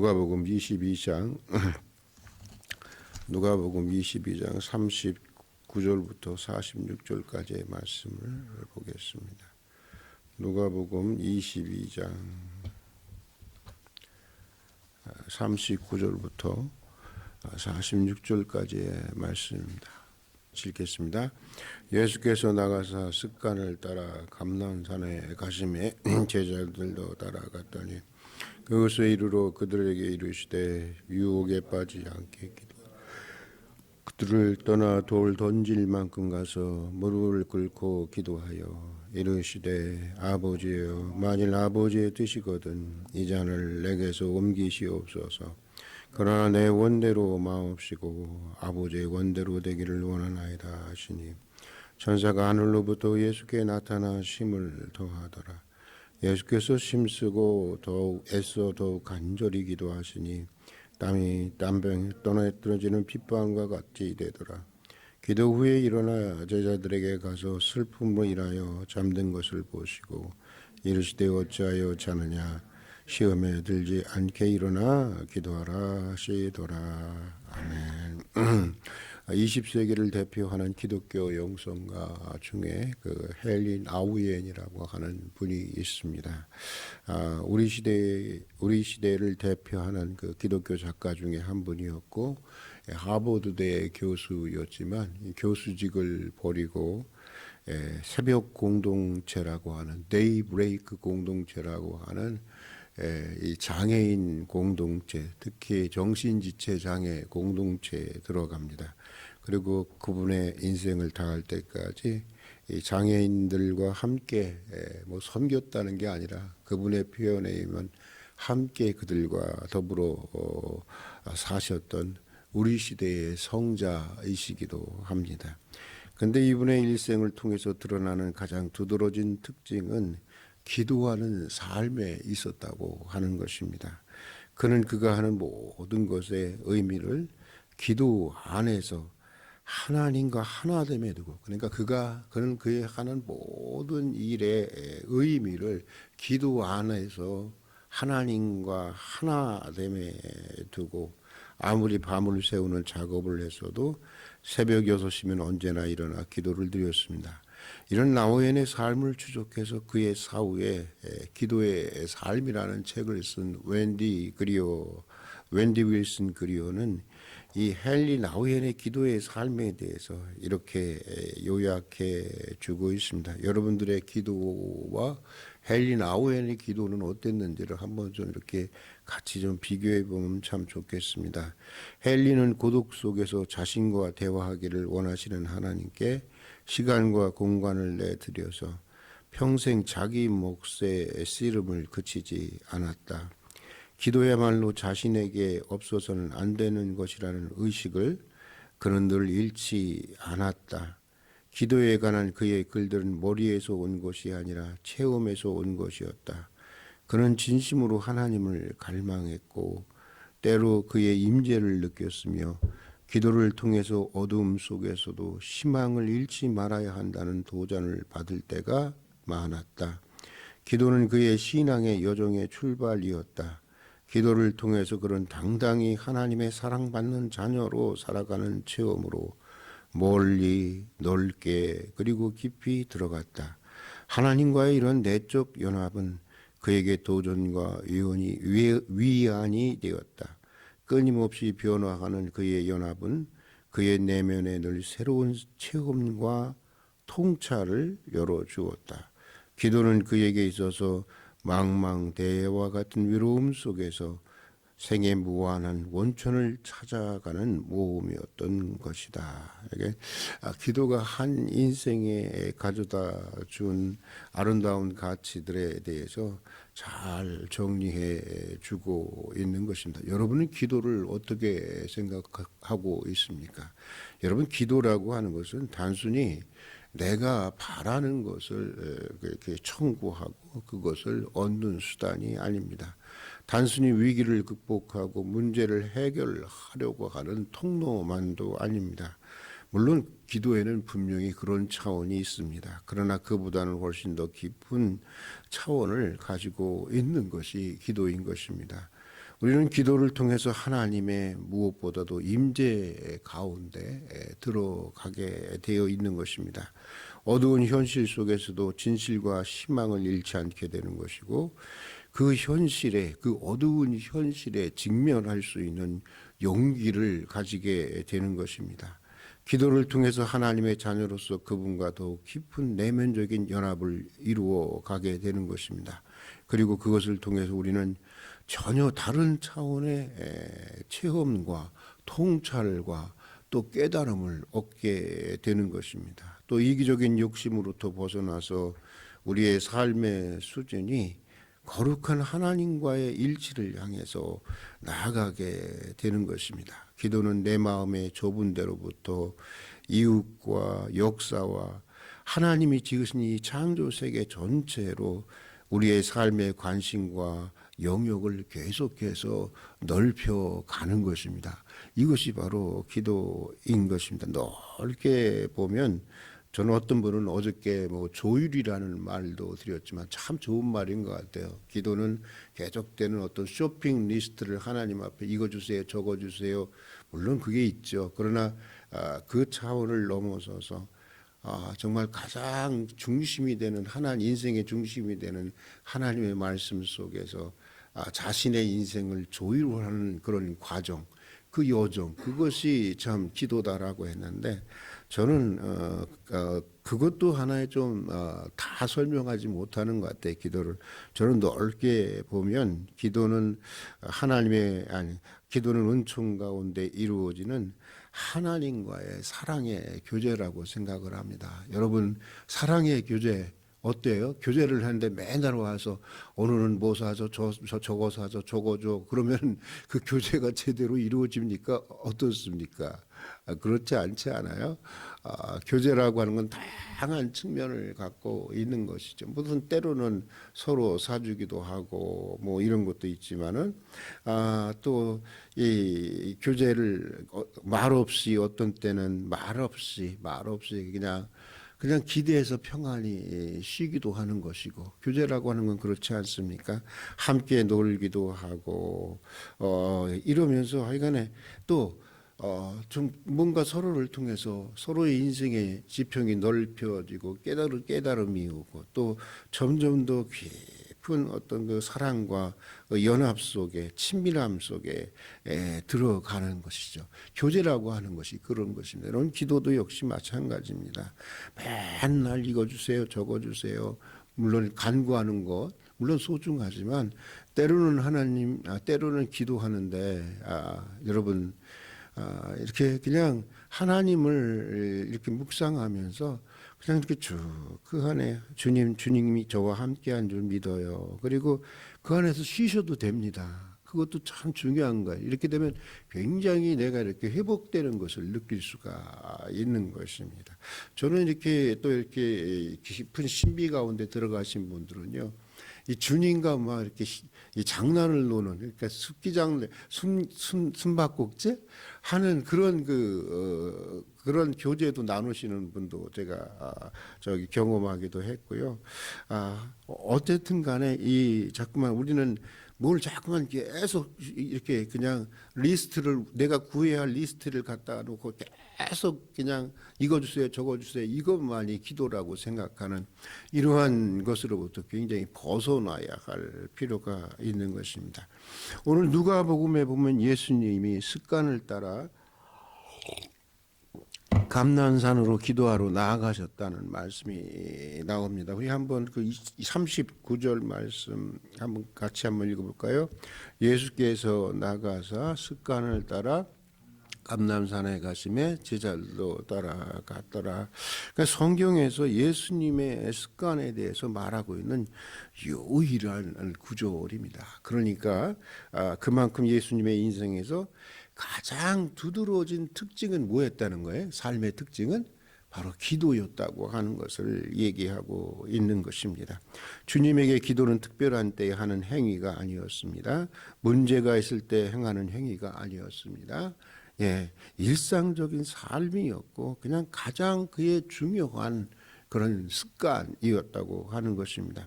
누가복음 22장 누가복음 22장 39절부터 46절까지의 말씀을 보겠습니다. 누가복음 22장 39절부터 46절까지의 말씀입니다. 읽겠습니다. 예수께서 나가사 습관을 따라 감난산에 가시매 제자들도 따라갔더니 그것을 이루러 그들에게 이르시되 유혹에 빠지지 않게 기도하라. 그들을 떠나 돌 던질 만큼 가서 무릎을 꿇고 기도하여 이르시되 아버지여, 만일 아버지의 뜻이거든 이 잔을 내게서 옮기시옵소서. 그러나 내 원대로 마옵시고 아버지의 원대로 되기를 원하나이다 하시니 천사가 하늘로부터 예수께 나타나 힘을 더하더라. 예수께서 힘쓰고 더욱 애써 더욱 간절히 기도하시니 땀이 땀병에 떨어지는 핏방울과 같이 되더라. 기도 후에 일어나 제자들에게 가서 슬픔으로 인하여 잠든 것을 보시고 이르시되 어찌하여 자느냐, 시험에 들지 않게 일어나 기도하라 하시더라. 아멘. 20세기를 대표하는 기독교 영성가 중에 그 헨리 나우엔이라고 하는 분이 있습니다. 우리 시대를 대표하는 그 기독교 작가 중에 한 분이었고 하버드대 교수였지만 교수직을 버리고 새벽 공동체라고 하는 데이브레이크 공동체라고 하는 이 장애인 공동체, 특히 정신지체 장애 공동체에 들어갑니다. 그리고 그분의 인생을 다할 때까지 이 장애인들과 함께 섬겼다는 게 아니라 그분의 표현에 의하면 함께 그들과 더불어 사셨던 우리 시대의 성자이시기도 합니다. 그런데 이분의 일생을 통해서 드러나는 가장 두드러진 특징은 기도하는 삶에 있었다고 하는 것입니다. 그는 그가 하는 모든 것의 의미를 기도 안에서 하나님과 하나됨에 두고, 그러니까 그는 그의 하는 모든 일의 의미를 기도 안에서 하나님과 하나됨에 두고 아무리 밤을 새우는 작업을 했어도 새벽 6시면 언제나 일어나 기도를 드렸습니다. 이런 나우엔의 삶을 추적해서 그의 사후에 기도의 삶이라는 책을 쓴 웬디 윌슨 그리오는 이 헨리 나우엔의 기도의 삶에 대해서 이렇게 요약해 주고 있습니다. 여러분들의 기도와 헨리 나우엔의 기도는 어땠는지를 한번 좀 이렇게 같이 좀 비교해 보면 참 좋겠습니다. 헨리는 고독 속에서 자신과 대화하기를 원하시는 하나님께 시간과 공간을 내드려서 평생 자기 몫의 씨름을 그치지 않았다. 기도야말로 자신에게 없어서는 안 되는 것이라는 의식을 그는 늘 잃지 않았다. 기도에 관한 그의 글들은 머리에서 온 것이 아니라 체험에서 온 것이었다. 그는 진심으로 하나님을 갈망했고 때로 그의 임재를 느꼈으며 기도를 통해서 어두움 속에서도 희망을 잃지 말아야 한다는 도전을 받을 때가 많았다. 기도는 그의 신앙의 여정의 출발이었다. 기도를 통해서 그는 당당히 하나님의 사랑받는 자녀로 살아가는 체험으로 멀리 넓게 그리고 깊이 들어갔다. 하나님과의 이런 내적 연합은 그에게 도전과 위안이 되었다. 끊임없이 변화하는 그의 연합은 그의 내면에 늘 새로운 체험과 통찰을 열어주었다. 기도는 그에게 있어서 망망대해와 같은 위로움 속에서 생의 무한한 원천을 찾아가는 모험이었던 것이다. 이게 기도가 한 인생에 가져다 준 아름다운 가치들에 대해서 잘 정리해 주고 있는 것입니다. 여러분은 기도를 어떻게 생각하고 있습니까? 여러분, 기도라고 하는 것은 단순히 내가 바라는 것을 그렇게 청구하고 그것을 얻는 수단이 아닙니다. 단순히 위기를 극복하고 문제를 해결하려고 하는 통로만도 아닙니다. 물론 기도에는 분명히 그런 차원이 있습니다. 그러나 그보다는 훨씬 더 깊은 차원을 가지고 있는 것이 기도인 것입니다. 우리는 기도를 통해서 하나님의 무엇보다도 임재 가운데 들어가게 되어 있는 것입니다. 어두운 현실 속에서도 진실과 희망을 잃지 않게 되는 것이고, 그 현실에, 그 어두운 현실에 직면할 수 있는 용기를 가지게 되는 것입니다. 기도를 통해서 하나님의 자녀로서 그분과 더욱 깊은 내면적인 연합을 이루어 가게 되는 것입니다. 그리고 그것을 통해서 우리는 전혀 다른 차원의 체험과 통찰과 또 깨달음을 얻게 되는 것입니다. 또 이기적인 욕심으로부터 벗어나서 우리의 삶의 수준이 거룩한 하나님과의 일치를 향해서 나아가게 되는 것입니다. 기도는 내 마음의 좁은 데로부터 이웃과 역사와 하나님이 지으신 이 창조 세계 전체로 우리의 삶의 관심과 영역을 계속해서 넓혀가는 것입니다. 이것이 바로 기도인 것입니다. 넓게 보면, 저는 어떤 분은 어저께 조율이라는 말도 드렸지만 참 좋은 말인 것 같아요. 기도는 계속되는 어떤 쇼핑 리스트를 하나님 앞에 이거 주세요, 저거 주세요. 물론 그게 있죠. 그러나 그 차원을 넘어서서 정말 가장 중심이 되는 인생의 중심이 되는 하나님의 말씀 속에서 자신의 인생을 조율하는 그런 과정, 그 여정, 그것이 참 기도다라고 했는데, 저는 그것도 하나의 좀 다 설명하지 못하는 것 같아요. 기도를 저는 넓게 보면 기도는 기도는 은총 가운데 이루어지는 하나님과의 사랑의 교제라고 생각을 합니다. 여러분, 사랑의 교제 어때요? 교제를 하는데 맨날 와서 오늘은 뭐 사줘, 저거 사줘, 저거 줘. 그러면 그 교제가 제대로 이루어집니까? 어떻습니까? 그렇지 않지 않아요? 교제라고 하는 건 다양한 측면을 갖고 있는 것이죠. 무슨 때로는 서로 사주기도 하고 뭐 이런 것도 있지만은 또 이 교제를 말없이, 어떤 때는 말없이 그냥 기대해서 평안히 쉬기도 하는 것이고, 교제라고 하는 건 그렇지 않습니까? 함께 놀기도 하고 이러면서 하여간에 또 좀 뭔가 서로를 통해서 서로의 인생의 지평이 넓혀지고 깨달음이 오고, 또 점점 더 깊은 어떤 그 사랑과 연합 속에, 친밀함 속에 들어가는 것이죠. 교제라고 하는 것이 그런 것입니다. 여러분, 기도도 역시 마찬가지입니다. 맨날 이거 주세요, 저거 주세요. 물론 간구하는 것 물론 소중하지만, 때로는 기도하는데 여러분, 이렇게 그냥 하나님을 이렇게 묵상하면서 그냥 이렇게 쭉 그 안에 주님이 저와 함께한 줄 믿어요. 그리고 그 안에서 쉬셔도 됩니다. 그것도 참 중요한 거예요. 이렇게 되면 굉장히 내가 이렇게 회복되는 것을 느낄 수가 있는 것입니다. 저는 이렇게 깊은 신비 가운데 들어가신 분들은요, 이 주님과 막 이렇게 이 장난을 노는, 그러니까 숨바꼭질 하는 그런 그런 교제도 나누시는 분도 제가 경험하기도 했고요. 어쨌든 간에 자꾸만 우리는 뭘 자꾸만 계속 이렇게 그냥 내가 구해야 할 리스트를 갖다 놓고 계속 그냥 이거 주세요, 저거 주세요, 이것만이 기도라고 생각하는 이러한 것으로부터 굉장히 벗어나야 할 필요가 있는 것입니다. 오늘 누가복음에 보면 예수님이 습관을 따라 감난산으로 기도하러 나아가셨다는 말씀이 나옵니다. 우리 한번 그 39절 말씀 같이 한번 읽어볼까요? 예수께서 나가사 습관을 따라 감난산에 가심에 제자들도 따라갔더라. 그러니까 성경에서 예수님의 습관에 대해서 말하고 있는 유일한 구절입니다. 그러니까 그만큼 예수님의 인생에서 가장 두드러진 특징은 뭐였다는 거예요? 삶의 특징은 바로 기도였다고 하는 것을 얘기하고 있는 것입니다. 주님에게 기도는 특별한 때에 하는 행위가 아니었습니다. 문제가 있을 때 행하는 행위가 아니었습니다. 일상적인 삶이었고 그냥 가장 그의 중요한 그런 습관이었다고 하는 것입니다.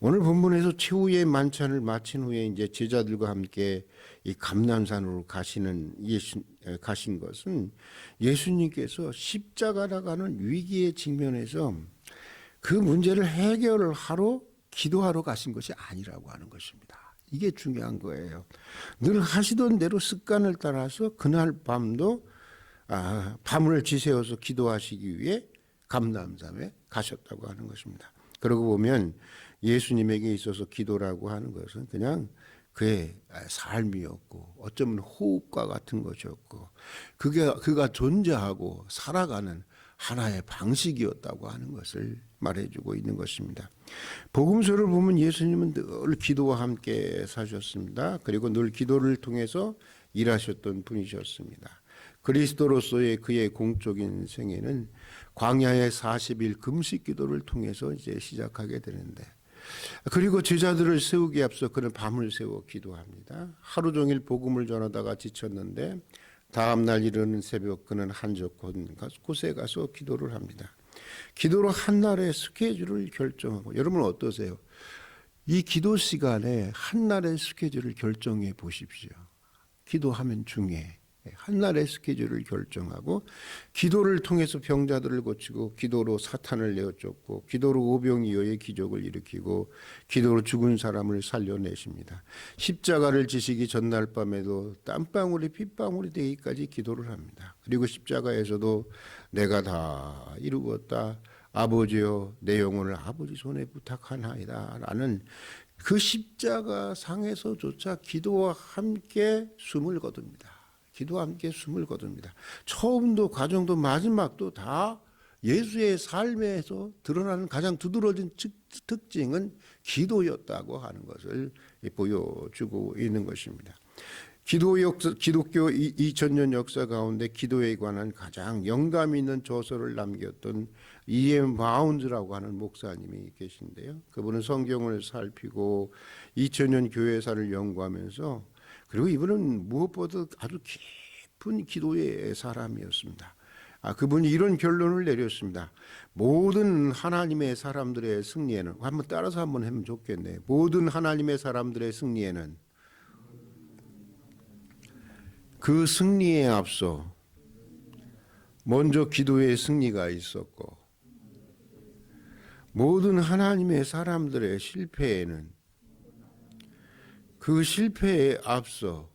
오늘 본문에서 최후의 만찬을 마친 후에 이제 제자들과 함께 이 감람산으로 가신 것은 예수님께서 십자가라가는 위기에 직면해서 그 문제를 해결을 하러 기도하러 가신 것이 아니라고 하는 것입니다. 이게 중요한 거예요. 늘 하시던 대로 습관을 따라서 그날 밤도 밤을 지새워서 기도하시기 위해 감람산에 가셨다고 하는 것입니다. 그러고 보면 예수님에게 있어서 기도라고 하는 것은 그냥 그의 삶이었고 어쩌면 호흡과 같은 것이었고 그가 존재하고 살아가는 하나의 방식이었다고 하는 것을 말해주고 있는 것입니다. 복음서를 보면 예수님은 늘 기도와 함께 사셨습니다. 그리고 늘 기도를 통해서 일하셨던 분이셨습니다. 그리스도로서의 그의 공적인 생애는 광야의 40일 금식 기도를 통해서 이제 시작하게 되는데, 그리고 제자들을 세우기에 앞서 그는 밤을 새워 기도합니다. 하루 종일 복음을 전하다가 지쳤는데 다음 날 이르는 새벽 그는 한적 곳에 가서 기도를 합니다. 기도로 한날의 스케줄을 결정하고, 여러분 어떠세요? 이 기도 시간에 한날의 스케줄을 결정해 보십시오. 기도하면 중요해. 한날의 스케줄을 결정하고 기도를 통해서 병자들을 고치고, 기도로 사탄을 내어쫓고, 기도로 오병이어의 기적을 일으키고, 기도로 죽은 사람을 살려내십니다. 십자가를 지시기 전날 밤에도 땀방울이 핏방울이 되기까지 기도를 합니다. 그리고 십자가에서도 내가 다 이루었다, 아버지여 내 영혼을 아버지 손에 부탁하나이다 라는 그 십자가 상에서조차 기도와 함께 숨을 거둡니다. 기도와 함께 숨을 거둡니다. 처음도 과정도 마지막도 다 예수의 삶에서 드러나는 가장 두드러진 특징은 기도였다고 하는 것을 보여주고 있는 것입니다. 기독교 2000년 역사 가운데 기도에 관한 가장 영감 있는 저서를 남겼던 E.M. 바운즈라고 하는 목사님이 계신데요. 그분은 성경을 살피고 2000년 교회사를 연구하면서, 그리고 이분은 무엇보다 아주 깊은 기도의 사람이었습니다. 그분이 이런 결론을 내렸습니다. 모든 하나님의 사람들의 승리에는, 한번 따라서 한번 하면 좋겠네. 모든 하나님의 사람들의 승리에는 그 승리에 앞서 먼저 기도의 승리가 있었고, 모든 하나님의 사람들의 실패에는 그 실패에 앞서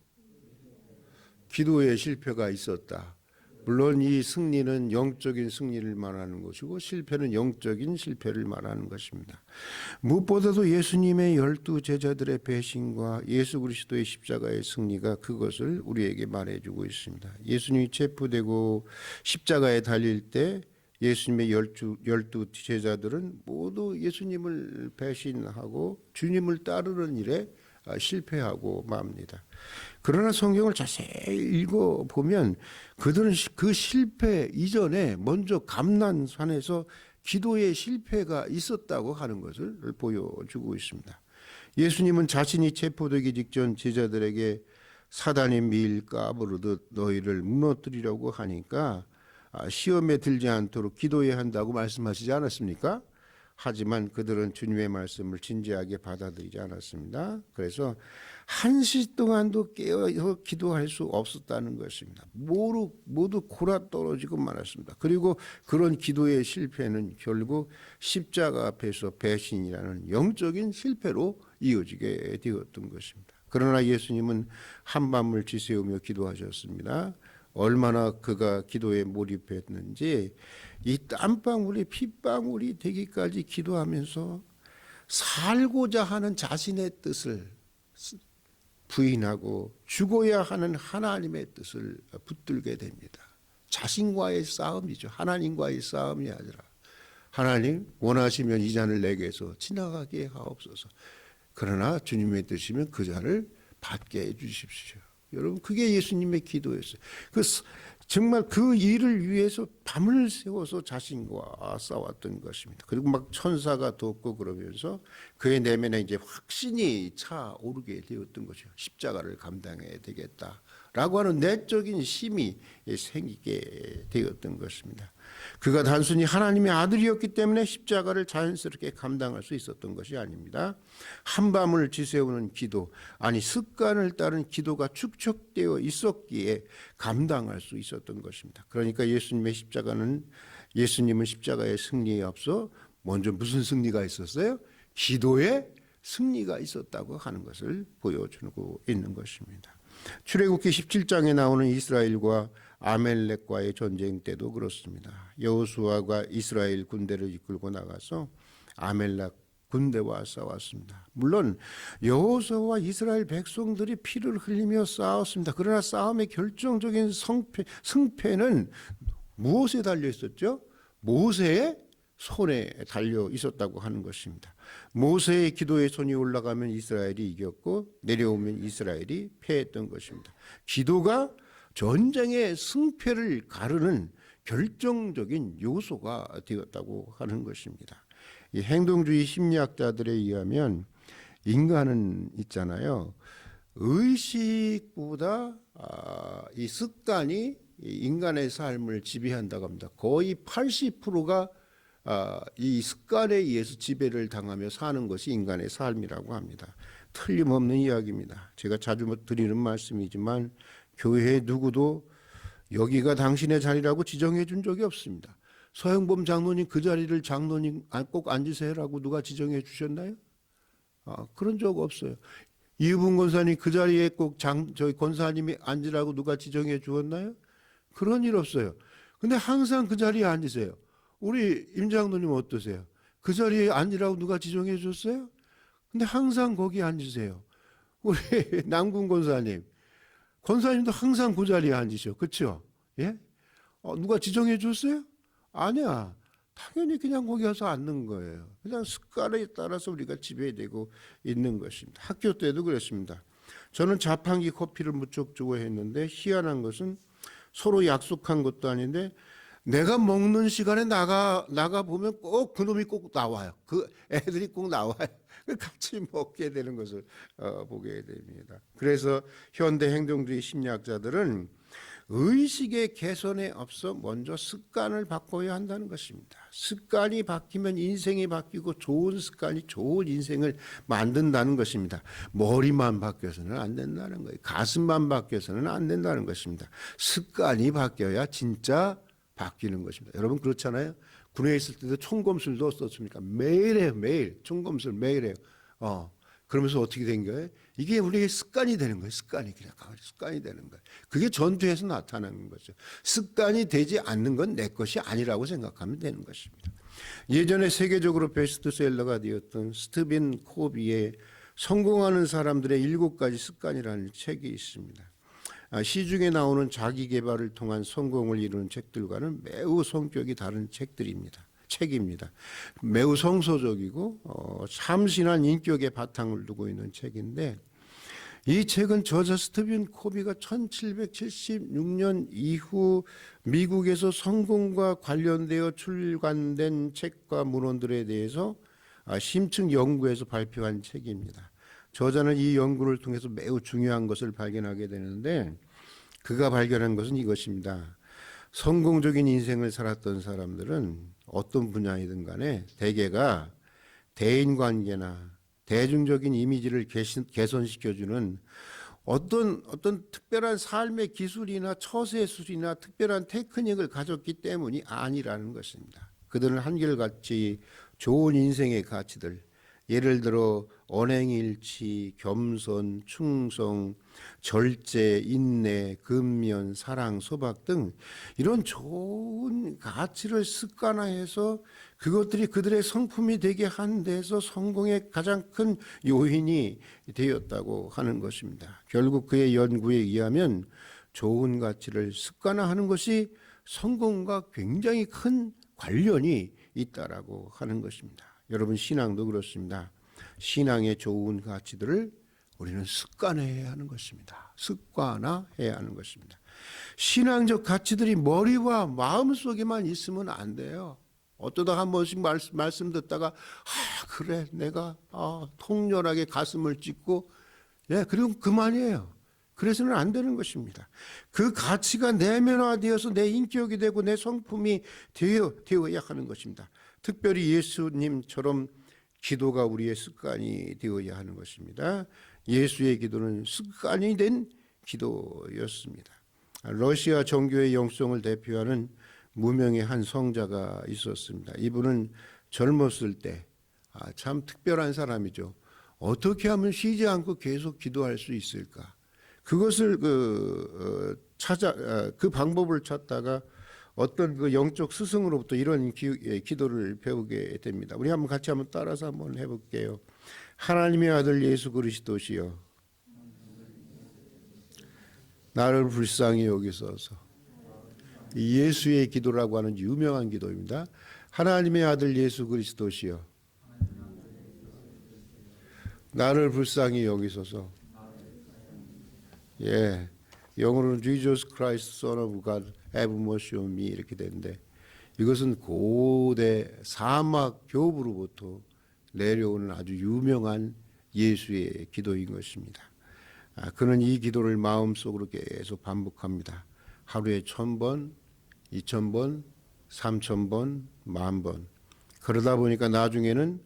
기도의 실패가 있었다. 물론 이 승리는 영적인 승리를 말하는 것이고 실패는 영적인 실패를 말하는 것입니다. 무엇보다도 예수님의 12 제자들의 배신과 예수 그리스도의 십자가의 승리가 그것을 우리에게 말해주고 있습니다. 예수님이 체포되고 십자가에 달릴 때 예수님의 12 제자들은 모두 예수님을 배신하고 주님을 따르는 일에 실패하고 맙니다. 그러나 성경을 자세히 읽어보면 그들은 그 실패 이전에 먼저 감난산에서 기도의 실패가 있었다고 하는 것을 보여주고 있습니다. 예수님은 자신이 체포되기 직전 제자들에게 사단이 밀 까부르듯 너희를 무너뜨리려고 하니까 시험에 들지 않도록 기도해야 한다고 말씀하시지 않았습니까? 하지만 그들은 주님의 말씀을 진지하게 받아들이지 않았습니다. 그래서 한시 동안도 깨어서 기도할 수 없었다는 것입니다. 모두 골아떨어지고 말았습니다. 그리고 그런 기도의 실패는 결국 십자가 앞에서 배신이라는 영적인 실패로 이어지게 되었던 것입니다. 그러나 예수님은 한밤을 지새우며 기도하셨습니다. 얼마나 그가 기도에 몰입했는지 이 땀방울이 핏방울이 되기까지 기도하면서 살고자 하는 자신의 뜻을 부인하고 죽어야 하는 하나님의 뜻을 붙들게 됩니다. 자신과의 싸움이죠. 하나님과의 싸움이 아니라, 하나님 원하시면 이 잔을 내게서 지나가게 하옵소서. 그러나 주님의 뜻이면 그 잔을 받게 해 주십시오. 여러분, 그게 예수님의 기도였어요. 정말 그 일을 위해서 밤을 새워서 자신과 싸웠던 것입니다. 그리고 막 천사가 돕고 그러면서 그의 내면에 이제 확신이 차오르게 되었던 것이죠. 십자가를 감당해야 되겠다. 라고 하는 내적인 힘이 생기게 되었던 것입니다. 그가 단순히 하나님의 아들이었기 때문에 십자가를 자연스럽게 감당할 수 있었던 것이 아닙니다. 한밤을 지새우는 기도, 아니 습관을 따른 기도가 축적되어 있었기에 감당할 수 있었던 것입니다. 그러니까 예수님은 십자가의 승리에 앞서 먼저 무슨 승리가 있었어요? 기도의 승리가 있었다고 하는 것을 보여주고 있는 것입니다. 출애굽기 17장에 나오는 이스라엘과 아멜렉과의 전쟁 때도 그렇습니다. 여호수아가 이스라엘 군대를 이끌고 나가서 아멜렉 군대와 싸웠습니다. 물론 여호수아와 이스라엘 백성들이 피를 흘리며 싸웠습니다. 그러나 싸움의 결정적인 승패는 무엇에 달려 있었죠? 모세의 손에 달려 있었다고 하는 것입니다. 모세의 기도의 손이 올라가면 이스라엘이 이겼고 내려오면 이스라엘이 패했던 것입니다. 기도가 전쟁의 승패를 가르는 결정적인 요소가 되었다고 하는 것입니다. 이 행동주의 심리학자들에 의하면 인간은 있잖아요. 의식보다 이 습관이 인간의 삶을 지배한다고 합니다. 거의 80%가 이 습관에 의해서 지배를 당하며 사는 것이 인간의 삶이라고 합니다. 틀림없는 이야기입니다. 제가 자주 드리는 말씀이지만 교회에 누구도 여기가 당신의 자리라고 지정해 준 적이 없습니다. 서영범 장로님 그 자리를 장로님 꼭 앉으세요라고 누가 지정해 주셨나요? 그런 적 없어요. 이유분 권사님 그 자리에 꼭 저희 권사님이 앉으라고 누가 지정해 주었나요? 그런 일 없어요. 근데 항상 그 자리에 앉으세요. 우리 임 장로님 어떠세요? 그 자리에 앉으라고 누가 지정해 줬어요? 근데 항상 거기 앉으세요. 우리 남군 권사님도 항상 그 자리에 앉으셔. 그렇죠? 예? 누가 지정해 줬어요? 아니야. 당연히 그냥 거기 가서 앉는 거예요. 그냥 습관에 따라서 우리가 지배되고 있는 것입니다. 학교 때도 그랬습니다. 저는 자판기 커피를 무척 좋아했는데 희한한 것은 서로 약속한 것도 아닌데 내가 먹는 시간에 나가 보면 꼭 그놈이 꼭 나와요. 그 애들이 꼭 나와요. 같이 먹게 되는 것을 보게 됩니다. 그래서 현대 행동주의 심리학자들은 의식의 개선에 앞서 먼저 습관을 바꿔야 한다는 것입니다. 습관이 바뀌면 인생이 바뀌고 좋은 습관이 좋은 인생을 만든다는 것입니다. 머리만 바뀌어서는 안 된다는 거예요. 가슴만 바뀌어서는 안 된다는 것입니다. 습관이 바뀌어야 진짜 바뀌는 것입니다. 여러분 그렇잖아요. 군에 있을 때도 총검술도 어떻습니까? 매일 해요. 매일. 총검술 매일 해요. 그러면서 어떻게 된 거예요? 이게 우리의 습관이 되는 거예요. 습관이 되는 거예요. 그게 전투에서 나타나는 거죠. 습관이 되지 않는 건 내 것이 아니라고 생각하면 되는 것입니다. 예전에 세계적으로 베스트셀러가 되었던 스티븐 코비의 성공하는 사람들의 7가지 습관이라는 책이 있습니다. 시중에 나오는 자기 개발을 통한 성공을 이루는 책들과는 매우 성격이 다른 책입니다. 매우 성서적이고 참신한 인격의 바탕을 두고 있는 책인데 이 책은 저자 스티븐 코비가 1776년 이후 미국에서 성공과 관련되어 출간된 책과 문헌들에 대해서 심층 연구해서 발표한 책입니다. 저자는 이 연구를 통해서 매우 중요한 것을 발견하게 되는데 그가 발견한 것은 이것입니다. 성공적인 인생을 살았던 사람들은 어떤 분야이든 간에 대개가 대인관계나 대중적인 이미지를 개선시켜주는 어떤 특별한 삶의 기술이나 처세술이나 특별한 테크닉을 가졌기 때문이 아니라는 것입니다. 그들은 한결같이 좋은 인생의 가치들, 예를 들어 언행일치, 겸손, 충성, 절제, 인내, 근면, 사랑, 소박 등 이런 좋은 가치를 습관화해서 그것들이 그들의 성품이 되게 한 데서 성공의 가장 큰 요인이 되었다고 하는 것입니다. 결국 그의 연구에 의하면 좋은 가치를 습관화하는 것이 성공과 굉장히 큰 관련이 있다라고 하는 것입니다. 여러분 신앙도 그렇습니다. 신앙의 좋은 가치들을 우리는 습관화해야 하는 것입니다. 습관화해야 하는 것입니다. 신앙적 가치들이 머리와 마음속에만 있으면 안 돼요. 어떠다 한 번씩 말씀 듣다가 그래 내가 통렬하게 가슴을 찢고 그리고 그만이에요. 그래서는 안 되는 것입니다. 그 가치가 내면화되어서 내 인격이 되고 내 성품이 되어야 하는 것입니다. 특별히 예수님처럼 기도가 우리의 습관이 되어야 하는 것입니다. 예수의 기도는 습관이 된 기도였습니다. 러시아 정교의 영성을 대표하는 무명의 한 성자가 있었습니다. 이분은 젊었을 때 참 특별한 사람이죠. 어떻게 하면 쉬지 않고 계속 기도할 수 있을까? 그것을 그 방법을 찾다가 어떤 그 영적 스승으로부터 이런 기도를 배우게 됩니다. 우리 같이 한번 따라서 한번 해볼게요. 하나님의 아들 예수 그리스도시여, 나를 불쌍히 여기소서. 예수의 기도라고 하는 유명한 기도입니다. 하나님의 아들 예수 그리스도시여, 나를 불쌍히 여기소서. 예, 영어로는 Jesus Christ, Son of God, have mercy on me 이렇게 되는데, 이것은 고대 사막 교부로부터 내려오는 아주 유명한 예수의 기도인 것입니다. 그는 이 기도를 마음속으로 계속 반복합니다. 하루에 1000번, 2000번, 3000번, 10,000번. 그러다 보니까 나중에는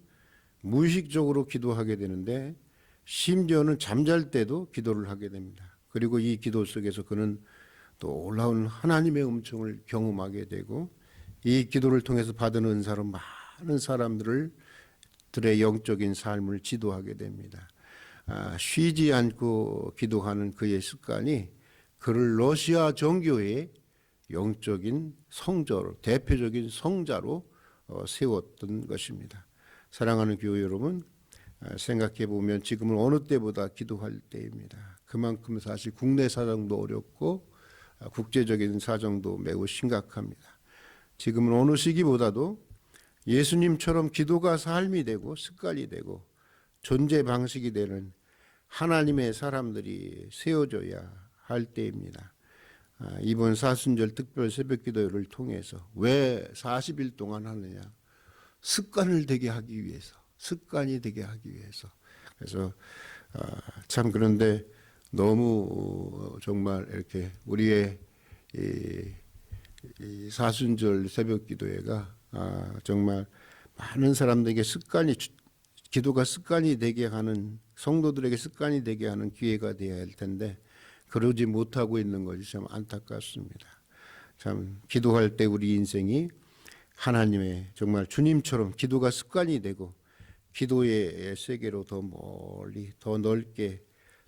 무의식적으로 기도하게 되는데, 심지어는 잠잘 때도 기도를 하게 됩니다. 그리고 이 기도 속에서 그는 또 올라온 하나님의 음성을 경험하게 되고, 이 기도를 통해서 받은 은사로 많은 사람들의 영적인 삶을 지도하게 됩니다. 쉬지 않고 기도하는 그의 습관이 그를 러시아 정교의 영적인 성자로, 대표적인 성자로 세웠던 것입니다. 사랑하는 교회 여러분, 생각해 보면 지금은 어느 때보다 기도할 때입니다. 그만큼 사실 국내 사정도 어렵고 국제적인 사정도 매우 심각합니다. 지금은 어느 시기보다도 예수님처럼 기도가 삶이 되고 습관이 되고 존재 방식이 되는 하나님의 사람들이 세워져야 할 때입니다. 이번 사순절 특별 새벽기도를 통해서 왜 40일 동안 하느냐? 습관을 되게 하기 위해서, 습관이 되게 하기 위해서. 그래서 참 그런데 너무 정말 이렇게 우리의 이 사순절 새벽기도회가 정말 많은 사람들에게 기도가 습관이 되게 하는, 성도들에게 습관이 되게 하는 기회가 되어야 할 텐데 그러지 못하고 있는 것이 참 안타깝습니다. 참 기도할 때 우리 인생이 하나님의 정말 주님처럼 기도가 습관이 되고 기도의 세계로 더 멀리, 더 넓게,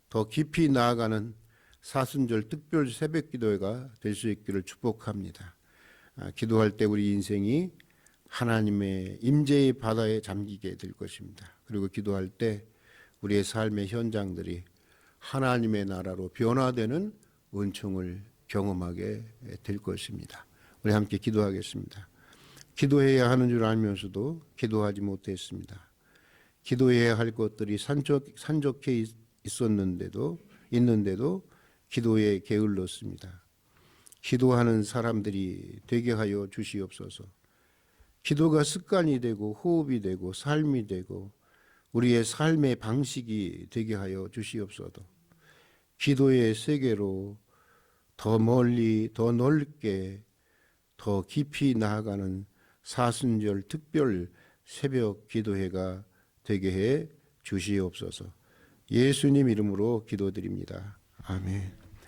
더 깊이 나아가는 사순절 특별 새벽기도회가 될 수 있기를 축복합니다. 기도할 때 우리 인생이 하나님의 임재의 바다에 잠기게 될 것입니다. 그리고 기도할 때 우리의 삶의 현장들이 하나님의 나라로 변화되는 은총을 경험하게 될 것입니다. 우리 함께 기도하겠습니다. 기도해야 하는 줄 알면서도 기도하지 못했습니다. 기도해야 할 것들이 산적해 있는데도 기도에 게을렀습니다. 기도하는 사람들이 되게 하여 주시옵소서. 기도가 습관이 되고 호흡이 되고 삶이 되고 우리의 삶의 방식이 되게 하여 주시옵소서. 기도의 세계로 더 멀리, 더 넓게, 더 깊이 나아가는 사순절 특별 새벽 기도회가 되게 해 주시옵소서. 예수님 이름으로 기도드립니다. 아멘.